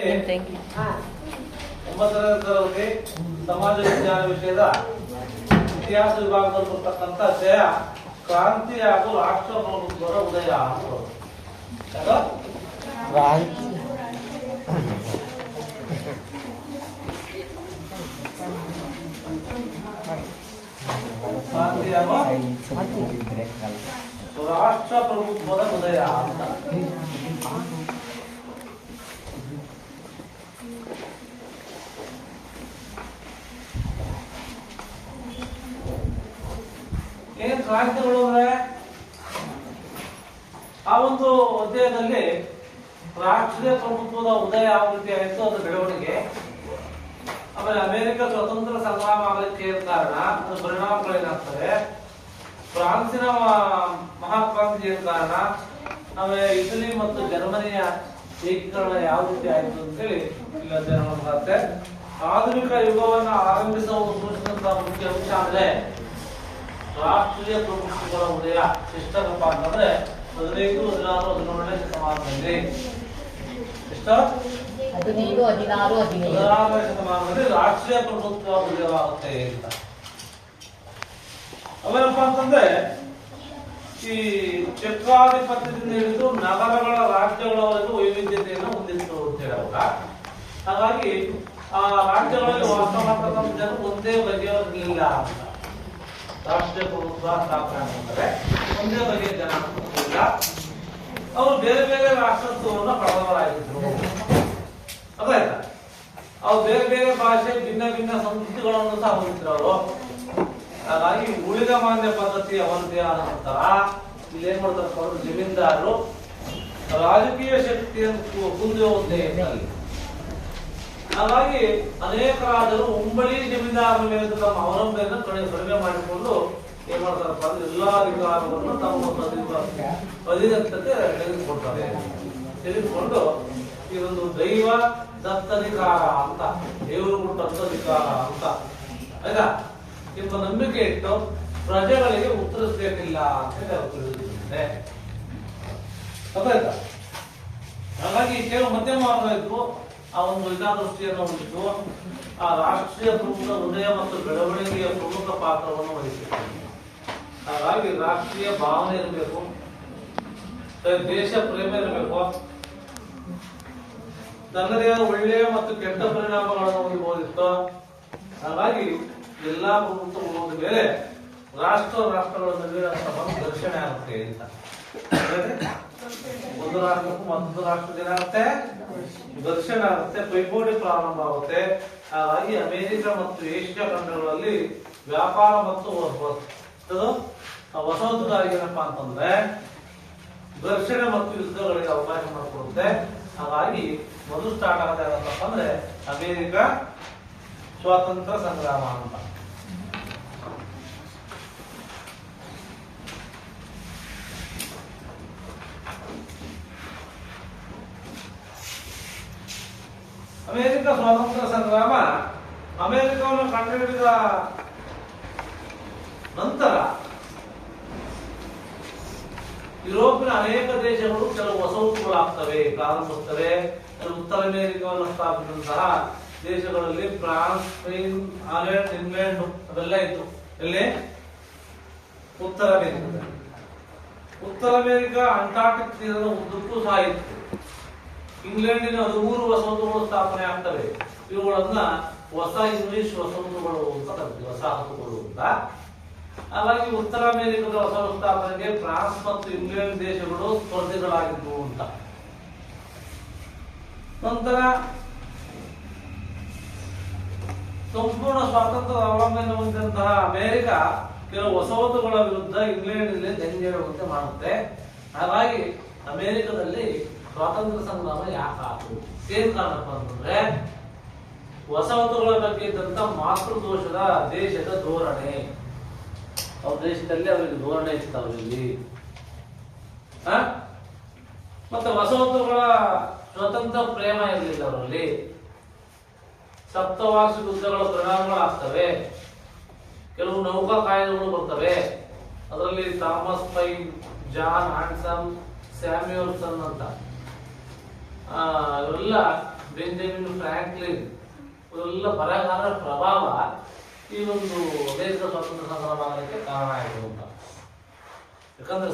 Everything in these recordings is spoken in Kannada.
9ನೇ ತರಗತಿ ಸಮಾಜ ವಿಜ್ಞಾನ ವಿಷಯದ ಇತಿಹಾಸ ವಿಭಾಗದಲ್ಲಿ ಬರ್ತಕ್ಕಂಥ ಅಧ್ಯಾಯ ಕ್ರಾಂತಿ ಹಾಗೂ ರಾಷ್ಟ್ರ ಪ್ರಭುತ್ವದ ಉದಯ ಕ್ರಾಂತಿ ಹಾಗೂ ರಾಷ್ಟ್ರ ಪ್ರಭುತ್ವದ ಉದಯ ಅಂತ. ಏನ್ ಕ್ರಾಂತಿಗಳು ಅಂದ್ರೆ ಆ ಒಂದು ಅಧ್ಯಾಯದಲ್ಲಿ ರಾಷ್ಟ್ರೀಯ ಪ್ರಭುತ್ವದ ಉದಯ ಯಾವ ರೀತಿ ಆಯಿತು ಅದರ ಬೆಳವಣಿಗೆ, ಆಮೇಲೆ ಅಮೆರಿಕ ಸ್ವತಂತ್ರ ಸಂಗ್ರಾಮ ಆಗಲಿಕ್ಕೆ ಏನ್ ಕಾರಣ, ಅದರ ಪರಿಣಾಮಗಳೇನಾಗ್ತವೆ, ಫ್ರಾನ್ಸಿನ ಮಹಾಕ್ರಾಂತಿ ಏನ್ ಕಾರಣ, ಆಮೇಲೆ ಇಟಲಿ ಮತ್ತು ಜರ್ಮನಿಯ ಏಕೀಕರಣ ಯಾವ ರೀತಿ ಆಯಿತು ಅಂತೇಳಿ ಇಲ್ಲಿ ಅಧ್ಯಯನ ಮಾಡಲಾಗುತ್ತೆ. ಆಧುನಿಕ ಯುಗವನ್ನ ಆರಂಭಿಸುವ ಸೂಚಿಸಿದಂತಹ ಮುಖ್ಯ ಅಂಶ ಅಂದ್ರೆ ರಾಷ್ಟ್ರೀಯ ಪ್ರಭುತ್ವಗಳ ಉದಯ ಎಷ್ಟಾಗಪ್ಪ ಅಂತಂದ್ರೆ 15, 16, 17ನೇ ಶತಮಾನದಲ್ಲಿ. ಎಷ್ಟು? 15, 16, 17 16ನೇ ಶತಮಾನದಲ್ಲಿ ರಾಷ್ಟ್ರೀಯ ಪ್ರಭುತ್ವ ಉದಯವಾಗುತ್ತೆ ಅಂತ. ಅವೇನಪ್ಪ ಅಂತಂದ್ರೆ ಈ ಚಕ್ರಾಧಿಪತ್ಯದಿಂದ ಹಿಡಿದು ನಗರಗಳ ರಾಜ್ಯಗಳವರೆಗೂ ವೈವಿಧ್ಯತೆಯನ್ನು ಹೊಂದಿತ್ತು ಅಂತ ಹೇಳುವಾಗ, ಹಾಗಾಗಿ ಆ ರಾಜ್ಯಗಳಲ್ಲಿ ವಾಸ ಮಾಡತಕ್ಕಂಥ ಜನರು ಒಂದೇ ಬಗೆಯವರಿರಲಿಲ್ಲ ಅಂತ. ರಾಷ್ಟ್ರೀಯ ಪ್ರಭುತ್ವ ಸ್ಥಾಪನೆ ಅಂದರೆ ಒಂದೇ ಬಗೆಯ ಜನ ಇಲ್ಲ, ಅವರು ಬೇರೆ ಬೇರೆ ರಾಷ್ಟ್ರತ್ವವನ್ನು ಪಡೆದವರಾಗಿದ್ರು. ಅದಾಯ್ತಾ? ಅವ್ರು ಬೇರೆ ಬೇರೆ ಭಾಷೆ, ಭಿನ್ನ ಭಿನ್ನ ಸಂಸ್ಕೃತಿಗಳನ್ನು ಸಹ ಹೊಂದಿದ್ರು ಅವರು. ಹಾಗಾಗಿ ಉಳಿದ ಮಾನ್ಯ ಪದ್ಧತಿ ಅವರದೇ ಆದ ನಂತರ ಇಲ್ಲಿ ಏನ್ ಮಾಡ್ತಾರೆ, ಜಮೀನ್ದಾರರು ರಾಜಕೀಯ ಶಕ್ತಿಯನ್ನು ಹೊಂದುವುದೇ. ಹಾಗಾಗಿ ಅನೇಕ ರಾಜರು ಉಂಬಳಿ ಜಮೀನ್ದಾರರ ಮೇಲೆ ತಮ್ಮ ಅವಲಂಬನೆಯನ್ನು ಕಡಿಮೆ ಮಾಡಿಕೊಂಡು ಏನ್ ಮಾಡ್ತಾರಪ್ಪ ಅಂದ್ರೆ ಎಲ್ಲಾ ಅಧಿಕಾರವನ್ನು ತಮ್ಮ ಅಧೀನಕ್ಕೆ ತೆಗೆದುಕೊಂಡು ಇದೊಂದು ದೈವ ದತ್ತಧಿಕಾರ ಅಂತ, ದೇವರು ದತ್ತಧಿಕಾರ ಅಂತ ಆಯ್ತಾ ಎಂಬ ನಂಬಿಕೆ ಇಟ್ಟು ಪ್ರಜೆಗಳಿಗೆ ಉತ್ತರಿಸಬೇಕಿಲ್ಲ ಅಂತ ತಿಳಿದಿದೆ. ಗೊತ್ತಾಯ್ತಾ? ಹಾಗಾಗಿ ಕೆಲವು ಮಧ್ಯಮ ವರ್ಗ ಇದ್ರು, ಆ ಒಂದು ಹಿತದೃಷ್ಟಿಯನ್ನು ಹೊಂದಿದ್ದು ಆ ರಾಷ್ಟ್ರೀಯ ಪ್ರಮುಖ ಹೃದಯ ಮತ್ತು ಬೆಳವಣಿಗೆಯ ಪ್ರಮುಖ ಪಾತ್ರವನ್ನು ವಹಿಸಿದೆ. ಹಾಗಾಗಿ ರಾಷ್ಟ್ರೀಯ ಭಾವನೆ ಇರಬೇಕು, ದೇಶ ಪ್ರೇಮ ಇರಬೇಕು, ತನ್ನದೇ ಒಳ್ಳೆಯ ಮತ್ತು ಕೆಟ್ಟ ಪರಿಣಾಮಗಳನ್ನು ಹೊಂದಬಹುದಿತ್ತು. ಹಾಗಾಗಿ ಎಲ್ಲಾ ಪ್ರಮುಖ ಹೋದ ಮೇಲೆ ರಾಷ್ಟ್ರಗಳ ನಡುವಿನ ಘರ್ಷಣೆ ಆಗುತ್ತೆ ಅಂತ. ಒಂದು ರಾಷ್ಟ್ರಕ್ಕೂ ಮತ್ತೊಂದು ರಾಷ್ಟ್ರದ ಏನಾಗುತ್ತೆ, ಘರ್ಷಣೆ ಆಗುತ್ತೆ, ಪೈಪೋಟಿ ಪ್ರಾರಂಭ ಆಗುತ್ತೆ. ಹಾಗಾಗಿ ಅಮೆರಿಕ ಮತ್ತು ಏಷ್ಯಾ ಖಂಡಗಳಲ್ಲಿ ವ್ಯಾಪಾರ ಮತ್ತು ವಸಾಹತುಗಾರಿಕೆ ಏನಪ್ಪಾ ಅಂತಂದ್ರೆ ಘರ್ಷಣೆ ಮತ್ತು ಯುದ್ಧಗಳಿಗೆ ಅವಕಾಶ ಮಾಡಿಕೊಡುತ್ತೆ. ಹಾಗಾಗಿ ಮೊದಲು ಸ್ಟಾರ್ಟ್ ಆಗುತ್ತೆ ಏನಪ್ಪ ಅಂದ್ರೆ ಅಮೆರಿಕ ಸ್ವಾತಂತ್ರ್ಯ ಸಂಗ್ರಾಮ ಅಂತ. ಅಮೆರಿಕ ಸ್ವಾತಂತ್ರ್ಯ ಸಂಗ್ರಾಮ ಅಮೆರಿಕವನ್ನು ಕಂಡುಹಿಡಿದ ನಂತರ ಯುರೋಪಿನ ಅನೇಕ ದೇಶಗಳು ಕೆಲವು ವಸಾಹತುಗಳಾಗ್ತವೆ, ಪ್ರಾರಂಭಿಸುತ್ತವೆ. ಉತ್ತರ ಅಮೆರಿಕವನ್ನು ಸ್ಥಾಪಿಸಿದಂತಹ ದೇಶಗಳಲ್ಲಿ ಫ್ರಾನ್ಸ್, ಸ್ಪೇನ್, ಹಾಲೆಂಡ್, ಇಂಗ್ಲೆಂಡ್ ಅವೆಲ್ಲ ಇತ್ತು. ಎಲ್ಲಿ? ಉತ್ತರ ಅಮೆರಿಕದಲ್ಲಿ. ಉತ್ತರ ಅಮೆರಿಕ ಅಂಟಾರ್ಟಿಕ್ ತೀರದ ಉದ್ದಕ್ಕೂ ಸಹ ಇತ್ತು. ಇಂಗ್ಲೆಂಡಿನ 13 ವಸಾಹತುಗಳು ಸ್ಥಾಪನೆ ಆಗ್ತವೆ. ಇವುಗಳನ್ನ ಹೊಸ ಇಂಗ್ಲಿಷ್ ವಸಾಹತುಗಳು ಅಂತ ಕರೀತೀವಿ, ವಸಾಹತುಗಳು ಅಂತ. ಹಾಗಾಗಿ ಉತ್ತರ ಅಮೆರಿಕದ ವಸಾಹತು ಸ್ಥಾಪನೆಗೆ ಫ್ರಾನ್ಸ್ ಮತ್ತು ಇಂಗ್ಲೆಂಡ್ ದೇಶಗಳು ಸ್ಪರ್ಧಿಗಳಾಗಿದ್ವು ಅಂತ. ನಂತರ ಸಂಪೂರ್ಣ ಸ್ವಾತಂತ್ರ್ಯ ಅವಲಂಬನೆ ಹೊಂದಿದಂತಹ ಅಮೆರಿಕ ಕೆಲವು ವಸಾಹತುಗಳ ವಿರುದ್ಧ ಇಂಗ್ಲೆಂಡ್ನಲ್ಲಿ ದಂಗೆಡುವಂತೆ ಮಾಡುತ್ತೆ. ಹಾಗಾಗಿ ಅಮೆರಿಕದಲ್ಲಿ ಸ್ವಾತಂತ್ರ್ಯ ಸಂಗ್ರಾಮ ಯಾಕಾಯ್ತು, ಏನ್ ಕಾರಣಪ್ಪ ಅಂತಂದ್ರೆ ವಸಾಹತುಗಳ ಬಗ್ಗೆ ಇದ್ದಂತ ಮಾತೃದೋಷದ ದೇಶದ ಧೋರಣೆ. ಅವ್ರ ದೇಶದಲ್ಲಿ ಅವರಿಗೆ ಧೋರಣೆ ಇತ್ತು ಅವರಲ್ಲಿ. ಮತ್ತೆ ವಸಾಹತುಗಳ ಸ್ವತಂತ್ರ ಪ್ರೇಮ ಇರಲಿಲ್ಲ ಅವರಲ್ಲಿ. ಸಪ್ತವಾರ್ಷಿಕ ಯುದ್ಧಗಳ ಪರಿಣಾಮಗಳಾಗ್ತವೆ. ಕೆಲವು ನೌಕಾ ಕಾಯ್ದೆಗಳು ಬರ್ತವೆ. ಅದರಲ್ಲಿ ಥಾಮಸ್ ಪೈನ್, ಜಾನ್ ಹ್ಯಾನ್ಸನ್, ಸ್ಯಾಮ್ಯುಯಲ್ಸನ್ ಅಂತ ಇವರೆಲ್ಲ ಬೆಂಜಮಿನ್ ಫ್ರಾಂಕ್ಲಿನ್ ಇವರೆಲ್ಲ ಬರಹಗಾರರ ಪ್ರಭಾವ ಈ ಒಂದು ದೇಶದ ಸ್ವಾತಂತ್ರ್ಯ ಸಂಗ್ರಾಮಕ್ಕೆ ಕಾರಣ ಆಯಿತು ಅಂತ. ಯಾಕಂದ್ರೆ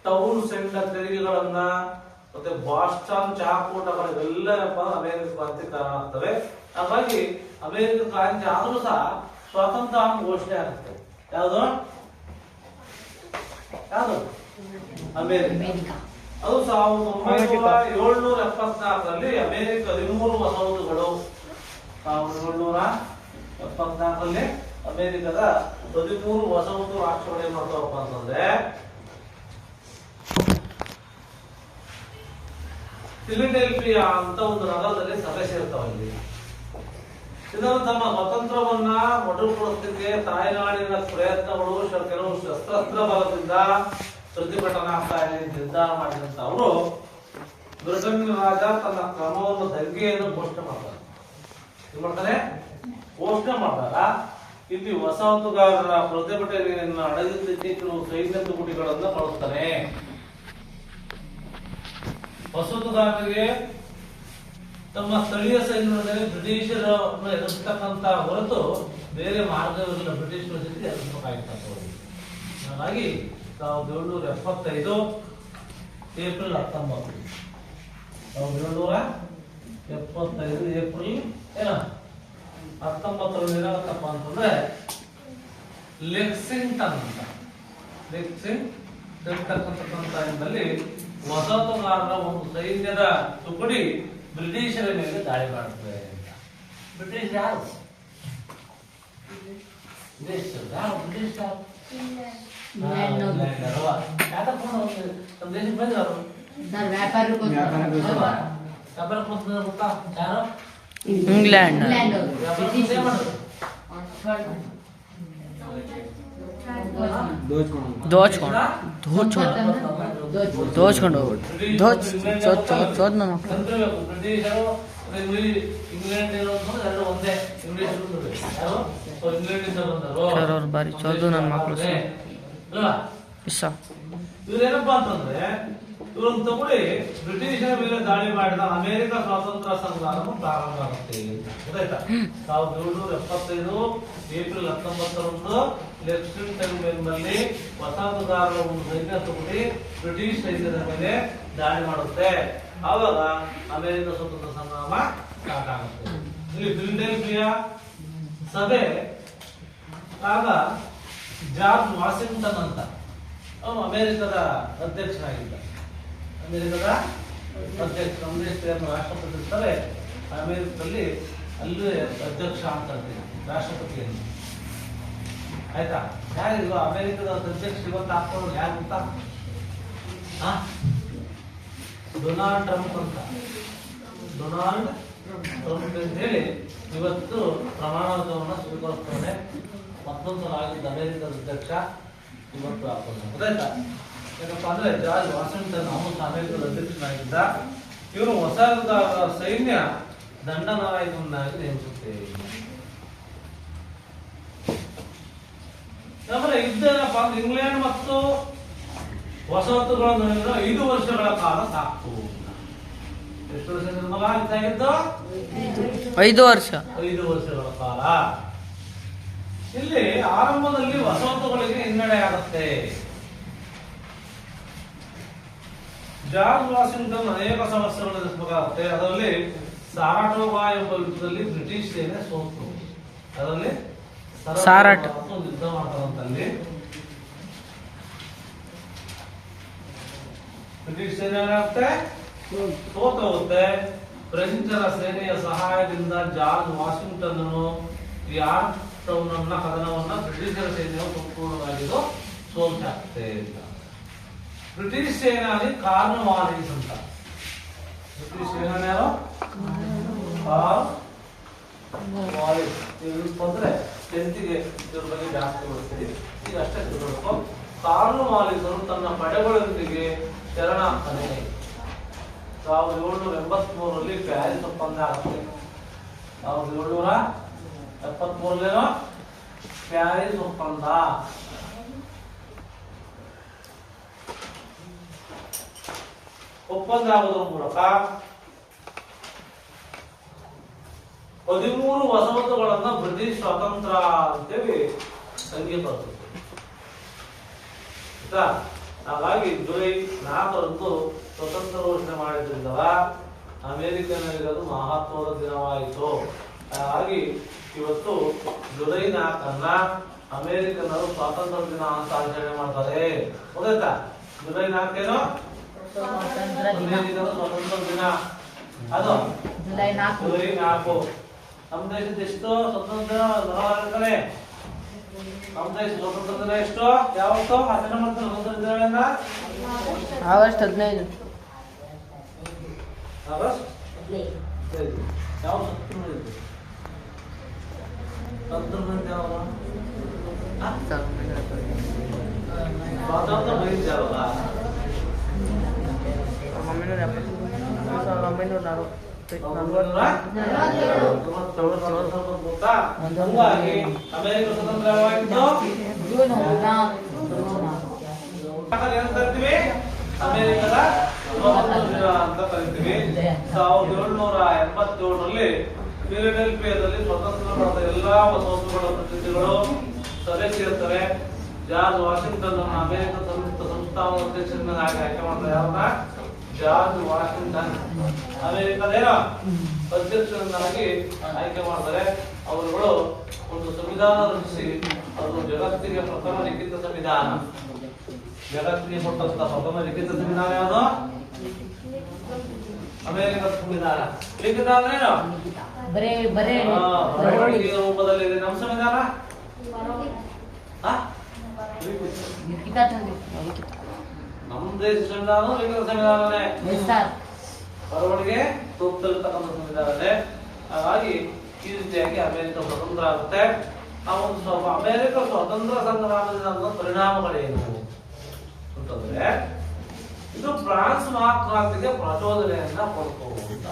ಟೌನ್ ಸೆಂಟರ್ ತೆರಿಗೆಗಳನ್ನ ಮತ್ತೆ ಬಾಸ್ಟನ್ ಚಹಾಕೂಟಗಳ ಇವೆಲ್ಲಪ್ಪ ಅಮೆರಿಕ ಕ್ರಾಂತಿ ಕಾರಣ ಆಗ್ತವೆ. ಹಾಗಾಗಿ ಅಮೆರಿಕ ಕ್ರಾಂತಿ ಆದ್ರೂ ಸಹ ಸ್ವಾತಂತ್ರ್ಯ ಘೋಷಣೆ ಆಗುತ್ತೆ. ಯಾವುದು ಅಮೆರಿಕ. ಅದು 1774ರಲ್ಲಿ ಅಮೆರಿಕ 13 ವಸಾಹತುಗಳು 1774ರಲ್ಲಿ ಅಮೆರಿಕದ 13 ವಸಾಹತು ರಾಷ್ಟ್ರಗಳು ಏನ್ ಮಾಡ್ತಾವಪ್ಪ ಅಂತಂದ್ರೆ ಫಿಲಡೆಲ್ಫಿಯಾ ಅಂತ ಒಂದು ನಗರದಲ್ಲಿ ಸಭೆ ಸೇರ್ತಾವಲ್ಲಿ. ಇದನ್ನು ತಮ್ಮ ಸ್ವತಂತ್ರವನ್ನ ಮೊಟಕುಗೊಳಿಸಲಿಕ್ಕೆ ತಾಯ್ನಾಡಿನ ಪ್ರಯತ್ನಗಳು ಕೆಲವು ಶಸ್ತ್ರಾಸ್ತ್ರ ಬಲದಿಂದ ಪ್ರತಿಭಟನಾ ಆಗ್ತಾ ಇದೆ ನಿರ್ಧಾರ ಮಾಡಿದಂತ ಅವರು ಬ್ರಿಟನ್ ರಾಜ ತನ್ನ ಕ್ರಮವನ್ನು ದಂಗೆಯನ್ನು ಘೋಷಣೆ ಮಾಡ್ತಾರೆ. ಏನ್ ಮಾಡ್ತಾರೆ? ಘೋಷಣೆ ಮಾಡಿದಾಗ ಇಲ್ಲಿ ವಸಾಹತುಗಾರರ ಪ್ರತಿಭಟನೆಯನ್ನು ಅಡಗಿಸಲಿಕ್ಕೆ ಕೆಲವು ಸೈನ್ಯ ತುಕಡಿಗಳನ್ನ ಕಳಿಸ್ತಾನೆ. ವಸಾಹತುಗಾರರಿಗೆ ತಮ್ಮ ಸ್ಥಳೀಯ ಸೈನ್ಯದಲ್ಲಿ ಬ್ರಿಟಿಷರನ್ನು ಎದುರಿಸತಕ್ಕಂತ ಹೊರತು ಬೇರೆ ಮಾರ್ಗವಿರಲಿಲ್ಲ. ಬ್ರಿಟಿಷರ ಜೊತೆ ಎದುರಿಸಬೇಕಾಗಿತ್ತು. ಹಾಗಾಗಿ 1775 ಏಪ್ರಿಲ್ 19 1775 ಏಪ್ರಿಲ್ 19 ಏನಾಗತ್ತಪ್ಪ ಅಂತಂದ್ರೆ ಲೆಕ್ಸಿಂಗ್ಟನ್ ಅಂತ ಲೆಕ್ಸಿಂಗ್ಟನ್ ವಸಾಹತುಗಾರರ ಒಂದು ಸೈನ್ಯದ ತುಕಡಿ ಬ್ರಿಟಿಷರ ಮೇಲೆ ದಾಳಿ ಮಾಡುತ್ತದೆ ಅಂತ. ಬ್ರಿಟಿಷ್ ಯಾರು? ಯಾರು ಬ್ರಿಟಿಷ್ ಯಾರು? ಇಂಗ್ಲೆಂಡ್ ದೋಚ್ಕೊಂಡು ಬಾರಿ ಚೋದು ನನ್ನ ಮಕ್ಕಳು ಇವ್ರೇನಪ್ಪಾ ಅಂತಂದ್ರೆ ಇವರನ್ನು ತಗೊಳ್ಳಿ ಬ್ರಿಟಿಷರ ಮೇಲೆ ದಾಳಿ ಮಾಡಿದ ಅಮೆರಿಕ ಸ್ವಾತಂತ್ರ್ಯ ಸಂಗ್ರಾಮ ಪ್ರಾರಂಭ ಆಗುತ್ತೆ. ಗೊತ್ತಾಯ್ತಾ? 1775 ಏಪ್ರಿಲ್ 19ರಂದು ಲೆಕ್ಸಿಂಗ್ಟನ್ ಎಂಬಲ್ಲಿ ವಸಾಹತುಗಾರರ ಒಂದು ಸೈನ್ಯ ತಗೊಳ್ಳಿ ಬ್ರಿಟಿಷ್ ಸೈನ್ಯದ ಮೇಲೆ ದಾಳಿ ಮಾಡುತ್ತೆ. ಆವಾಗ ಅಮೆರಿಕ ಸ್ವಾತಂತ್ರ್ಯ ಸಂಗ್ರಾಮ ಸ್ಟಾರ್ಟ್ ಆಗುತ್ತೆ. ಇಲ್ಲಿ ಫಿಲಡೆಲ್ಫಿಯಾ ಸಭೆ ಆಗ ಜಾರ್ಜ್ ವಾಷಿಂಗ್ಟನ್ ಅಂತ ಅವನು ಅಮೆರಿಕದ ಅಧ್ಯಕ್ಷನಾಗಿದ್ದ. ಅಮೆರಿಕದ ಅಧ್ಯಕ್ಷ ನಮ್ಮ ದೇಶವನ್ನು ರಾಷ್ಟ್ರಪತಿ ಇರ್ತಾರೆ. ಅಮೆರಿಕದಲ್ಲಿ ಅಲ್ಲಿ ಅಧ್ಯಕ್ಷ ಅಂತ ರಾಷ್ಟ್ರಪತಿಯನ್ನು. ಆಯ್ತಾ? ಯಾರಿಲ್ವ ಅಮೆರಿಕದ ಅಧ್ಯಕ್ಷ ಇವತ್ತು ಹಾಕೊಂಡು ಯಾರು ಗೊತ್ತಾ? ಡೊನಾಲ್ಡ್ ಟ್ರಂಪ್ ಅಂತ. ಡೊನಾಲ್ಡ್ ಟ್ರಂಪ್ ಅಂತ ಹೇಳಿ ಇವತ್ತು ಪ್ರಮಾಣವಚನವನ್ನು ಸ್ವೀಕರಿಸ್ತಾನೆ. ಮತ್ತೊಂದು ಸಲ ಆಗಿದ್ದ ಅಮೆರಿಕದ ಅಧ್ಯಕ್ಷ ಇವತ್ತು ಹಾಕೊಂಡು. ಗೊತ್ತಾಯ್ತಾ? ಏನಪ್ಪ ಅಂದ್ರೆ ಜಾರ್ಜ್ ವಾಷಿಂಗ್ಟನ್ ಅವನು ಅಮೆರಿಕದ ಅಧ್ಯಕ್ಷನಾಗಿದ್ದ. ಇವರು ವಸಾಹತುಗಾರರ ಸೈನ್ಯ ದಂಡನಾಯಕನನ್ನಾಗಿ ನೇಮಿಸುತ್ತೇವೆ. ಆಮೇಲೆ ಇದ್ದೇನಪ್ಪ ಅಂದ್ರೆ ಇಂಗ್ಲೆಂಡ್ ಮತ್ತು ವಸಾಹತುಗಳ ನಡುವಿನ 5 ವರ್ಷಗಳ ಕಾಲ ಸಾಕು. ಎಷ್ಟು ವರ್ಷ ಮಗ ಇದ್ದಾಗಿದ್ದು? 5 ವರ್ಷ. 5 ವರ್ಷಗಳ ಕಾಲ. ಇಲ್ಲಿ ಆರಂಭದಲ್ಲಿ ವಸಾಹತುಗಳಿಗೆ ಹಿನ್ನಡೆ ಆಗುತ್ತೆ. ಜಾರ್ಜ್ ವಾಷಿಂಗ್ಟನ್ ಅನೇಕ ಸಮಸ್ಯೆಗಳನ್ನು ಎದುರಿಸಬೇಕಾಗುತ್ತೆ. ಅದರಲ್ಲಿ ಸಾರಾಟೋಗಾ ಎಂಬ ಯುದ್ಧದಲ್ಲಿ ಬ್ರಿಟಿಷ್ ಸೇನೆ ಸೋತು. ಅದರಲ್ಲಿ ಸಾರಾಟ ಯುದ್ಧ ಮಾಡ್ತಾರಂತಲ್ಲಿ ಬ್ರಿಟಿಷ್ ಸೇನೆ ಏನಾಗುತ್ತೆ? ಸೋತು ಹೋಗುತ್ತೆ. ಫ್ರೆಂಚರ ಸೇನೆಯ ಸಹಾಯದಿಂದ ಜಾರ್ಜ್ ವಾಷಿಂಗ್ಟನ್ ಈ ಆರ್ಟ್ ಟೌನ್ ಅನ್ನ ಕದನವನ್ನ ಬ್ರಿಟಿಷರ ಸೈನ್ಯವು ಸಂಪೂರ್ಣವಾಗಿದ್ದು ಸೋಲ್ಸಾಗುತ್ತೆ ಅಂತ. ಬ್ರಿಟಿಷ್ ಸೇನಾನಿ ಕಾರ್ನ್ವಾಲಿಸ್ ಅಂತ. ಬ್ರಿಟಿಷ್ ಸೇನಾನಿ ಯಾರು? ಕಾರ್ನ್ವಾಲಿಸ್. ಅಂದ್ರೆ 10ಗೆ ಇದ್ರ ಬಗ್ಗೆ ಜಾಸ್ತಿ ಓದ್ತೀರಿ. ಈಗ ಅಷ್ಟೇ ತಿಳ್ಕೊಳ್ಬೇಕು. ಕಾರ್ನ್ವಾಲಿಸರು ತನ್ನ ಪಡೆಗಳೊಂದಿಗೆ ಶರಣಾಗ್ತಾನೆ. 1783ರಲ್ಲಿ ಪ್ಯಾರಿಸ್ ಒಪ್ಪಂದ ಆಗುತ್ತೆ. 1773 ಪ್ಯಾರಿಸ್ ಒಪ್ಪಂದ. ಒಪ್ಪಂದ ಆಗೋದ್ರ ಮೂಲಕ 13 ವಸಾಹತುಗಳನ್ನ ಬ್ರಿಟಿಷ್ ಸ್ವಾತಂತ್ರ್ಯ ಅಂತೇಳಿ ಸಂಖ್ಯೆ ಬರ್ತದೆ. ಆಯ್ತಾ? ಹಾಗಾಗಿ ಜುಲೈ 4ರಂದು ಸ್ವತಂತ್ರ ಘೋಷಣೆ ಮಾಡಿದ್ರಿಂದ ಅಮೆರಿಕನಲ್ಲಿ ಅದು ಮಹತ್ವದ ದಿನವಾಯಿತು. ಹಾಗಾಗಿ ಇವತ್ತು ಜುಲೈ 4 ಅಮೆರಿಕನ್ನರು ಸ್ವಾತಂತ್ರ್ಯ ದಿನ ಅಂತ ಆಚರಣೆ ಮಾಡ್ತಾರೆ. ಗೊತ್ತಾಯ್ತಾ? ಜುಲೈ 4 ಏನು ಅಮೆರಿಕದ ಸ್ವಾತಂತ್ರ್ಯ ದಿನ. ಅದು ಜುಲೈ 4. ನಮ್ಮ ದೇಶದ ಎಷ್ಟು ಸ್ವತಂತ್ರ ದಿನ? ನಮ್ಮ ದೇಶ ಸ್ವತಂತ್ರ ದಿನ ಎಷ್ಟು ಯಾವತ್ತು ಆಚರಣೆ ಮಾಡ್ತಾರೆ? ಸ್ವತಂತ್ರ ದಿನಗಳನ್ನ ಆಗಸ್ಟ್ 15. ಆಗಸ್ಟ್ ಯಾವ ಸ್ವಾತಂತ್ರ್ಯ ಸ್ವಾತಂತ್ರ್ಯ ಬಯಸಿದಾರಲ್ಲ 1947 ಗೊತ್ತಾ? ಹಂಗಾಗಿ ಅಮೆರಿಕ ಸ್ವತಂತ್ರವಾಗಿದ್ದು ಏನ್ ಕರಿತೀವಿ? ಅಮೆರಿಕದ ಸ್ವಾತಂತ್ರ್ಯ ದಿನ ಅಂತ ಕರಿತೀವಿ. 1787ರಲ್ಲಿ ಫಿಲಡೆಲ್ಫಿಯಾದಲ್ಲಿ ಸ್ವತಂತ್ರ ಪಡೆದ ಎಲ್ಲಾ ವಸಾಹತುಗಳ ಪ್ರತಿನಿಧಿಗಳು ಸಭೆ ಸೇರ್ತಾರೆ. ಜಾರ್ಜ್ ವಾಷಿಂಗ್ಟನ್ ಅಮೆರಿಕ ಸಂಯುಕ್ತ ಸಂಸ್ಥಾನದ ಅಧ್ಯಕ್ಷರನ್ನಾಗಿ ಆಯ್ಕೆ ಮಾಡ್ತಾರೆ. ಯಾರನ್ನ? ಜಾರ್ಜ್ ವಾಷಿಂಗ್ಟನ್ ಅಮೆರಿಕದೇನೋ ಅಧ್ಯಕ್ಷರನ್ನಾಗಿ ಆಯ್ಕೆ ಮಾಡ್ತಾರೆ. ಅವರುಗಳು ಒಂದು ಸಂವಿಧಾನ ರಚಿಸಿ ಅದು ಜಗತ್ತಿಗೆ ಪ್ರಥಮ ಲಿಖಿತ ಸಂವಿಧಾನ. ಜಗತ್ತಿಗೆ ಕೊಟ್ಟಂತ ಪ್ರಥಮ ಲಿಖಿತ ಸಂವಿಧಾನ ಯಾವುದು? ಅಮೆರಿಕದ ಸಂವಿಧಾನ. ಲಿಖಿತ ಅಂದ್ರೇನು? ಬರವಣಿಗೆ ರೂಪದಲ್ಲಿ ಇದೆ. ನಮ್ಮ ಸಂವಿಧಾನ ನಮ್ಮ ದೇಶ ಸಂವಿಧಾನ ಲಿಖಿತ ಸಂವಿಧಾನನೇ. ಬರವಣಿಗೆ ರೂಪದಲ್ಲಿರ್ತಕ್ಕಂಥ ಸಂವಿಧಾನನೇ. ಹಾಗಾಗಿ ಈ ರೀತಿಯಾಗಿ ಅಮೆರಿಕ ಸ್ವತಂತ್ರ ಆಗುತ್ತೆ. ಆ ಒಂದು ಅಮೆರಿಕ ಸ್ವತಂತ್ರ ಸಂಗ್ರಾಮದಿಂದ ಪರಿಣಾಮಗಳೇನು ಅಂತಂದ್ರೆ ಇದು ಫ್ರಾನ್ಸ್ ಮಹಾಕ್ರಾಂತಿಗೆ ಪ್ರಚೋದನೆಯನ್ನ ಕೊಡ್ಕೋಬಹುದು.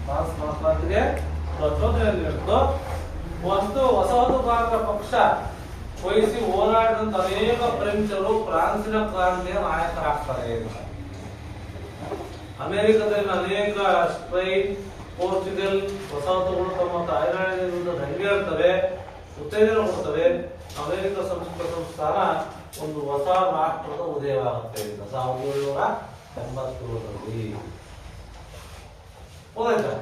ಫ್ರಾನ್ಸ್ ಮಹಾಕ್ರಾಂತಿಗೆ ಪ್ರಚೋದನೆ ನೀಡಿದ್ದು ಒಂದು ವಸಾಹತುಗಾರರ ಪಕ್ಷ ವಹಿಸಿ ಹೋರಾಡಿದಂತ ಅನೇಕ ಫ್ರೆಂಚರು ಫ್ರಾನ್ಸಿನ ಕ್ರಾಂತಿಯ ನಾಯಕರಾಗ್ತಾರೆ. ಅಮೆರಿಕದಲ್ಲಿ ಅನೇಕ ಸ್ಪೇನ್, ಪೋರ್ಚುಗಲ್ ವಸಾಹತುಗಳು ತಮ್ಮ ತಾಯ್ನಾಡಿನ ವಿರುದ್ಧ ದಂಗೆಯಾಡ್ತವೆ, ಉತ್ತೇಜನ ಕೊಡ್ತವೆ. ಅಮೆರಿಕ ಸಂಯುಕ್ತ ಸಂಸ್ಥಾನ ಒಂದು ಹೊಸ ರಾಷ್ಟ್ರದ ಉದಯವಾಗುತ್ತೆ 1787ರಲ್ಲಿ. ಹೋದಾಯ್ತಾ?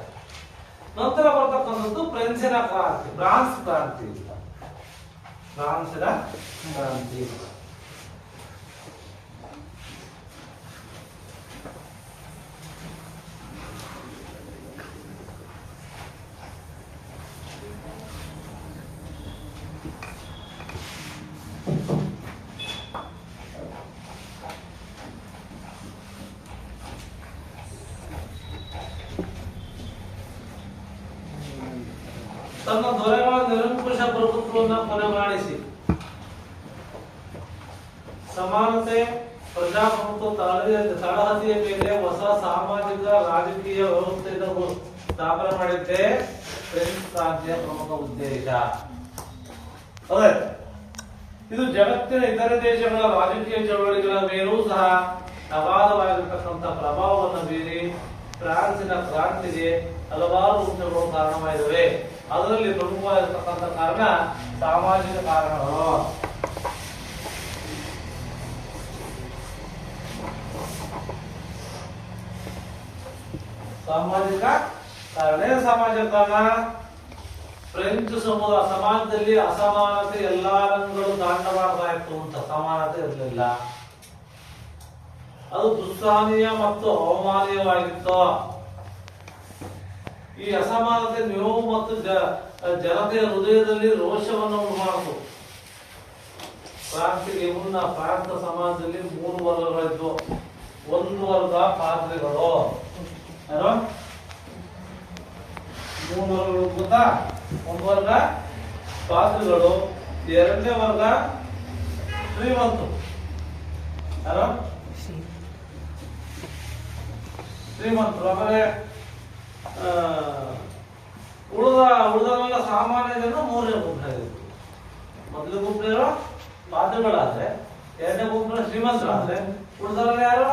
ನಂತರ ಬರ್ತಕ್ಕಂಥದ್ದು ಫ್ರೆಂಚಿನ ಕ್ರಾಂತಿ, ಫ್ರಾನ್ಸ್ ಕ್ರಾಂತಿ. ಫ್ರಾನ್ಸಿನ ಕ್ರಾಂತಿ ತನ್ನ ದೊರೆಗಳ ನಿರಂಕುಶ ಪ್ರಭುತ್ವವನ್ನು ಕೊನೆಗಾಣಿಸಿ ಸಮಾನತೆ, ಪ್ರಜಾಪ್ರಭುತ್ವ ತಳಹದಿಯ ಮೇಲೆ ಹೊಸ ಸಾಮಾಜಿಕ ರಾಜಕೀಯ ವ್ಯವಸ್ಥೆಯನ್ನು ಸ್ಥಾಪನೆ ಮಾಡಿದ್ದೇ ಫ್ರೆಂಚ್ ಕ್ರಾಂತಿಯ ಪ್ರಮುಖ ಉದ್ದೇಶ. ಇದು ಜಗತ್ತಿನ ಇತರೆ ದೇಶಗಳ ರಾಜಕೀಯ ಚಳವಳಿಗಳ ಮೇಲೂ ಸಹ ಅಗಾಧವಾಗಿರತಕ್ಕಂಥ ಪ್ರಭಾವವನ್ನು ಬೀರಿ ಫ್ರಾನ್ಸಿನ ಕ್ರಾಂತಿಗೆ ಹಲವಾರು ಅಂಶಗಳು ಕಾರಣವಾಗಿವೆ. ಅದರಲ್ಲಿ ಪ್ರಮುಖವಾಗಿರತಕ್ಕಂಥ ಕಾರಣ ಸಾಮಾಜಿಕ ಕಾರಣಗಳು. ಸಾಮಾಜಿಕ ಕಾರಣ. ಸಾಮಾಜಿಕ ಕಾರಣ ಫ್ರೆಂಚ್ ಸಮಾಜದಲ್ಲಿ ಅಸಮಾನತೆ ಎಲ್ಲಾ ರಂಗಗಳು ತಾಂಡವಾಡ್ತಾ ಇತ್ತು ಅಂತ. ಸಮಾನತೆ ಇರಲಿಲ್ಲ, ಅದು ದುಸ್ಸಾಹನೀಯ ಮತ್ತು ಅವಮಾನೀಯವಾಗಿತ್ತು. ಈ ಅಸಮಾನತೆ ನೋವು ಮತ್ತು ಜನತೆಯ ಹೃದಯದಲ್ಲಿ ರೋಷವನ್ನು ಉಂಟುಮಾಡಿತು. ಕ್ರಾಂತಿಗೆ ಮುನ್ನ ಭಾರತ ಸಮಾಜದಲ್ಲಿ 3 ವರ್ಗಗಳಿದ್ವು. ಒಂದು ವರ್ಗ ಪಾದ್ರಿಗಳು. ಯಾರು? 3 ವರ್ಗಗಳು ಗೊತ್ತಾ? ಒಂದು ವರ್ಗ ಪಾದ್ರಿಗಳು, ಎರಡನೇ ವರ್ಗ ಶ್ರೀಮಂತರು. ಯಾರು? ಶ್ರೀಮಂತರು. ಆಮೇಲೆ ಉಳಿದವೆಲ್ಲ ಸಾಮಾನ್ಯ ಜನ 3ನೇ ಗುಂಪಿನಲ್ಲಿ. ಮೊದಲ ಗುಂಪಿನ ಪಾದ್ರಿಗಳಾದ್ರೆ, ಎರಡನೇ ಗುಂಪಿನ ಶ್ರೀಮಂತರಾದ್ರೆ, ಉಳಿದವರೆಲ್ಲ ಯಾರು?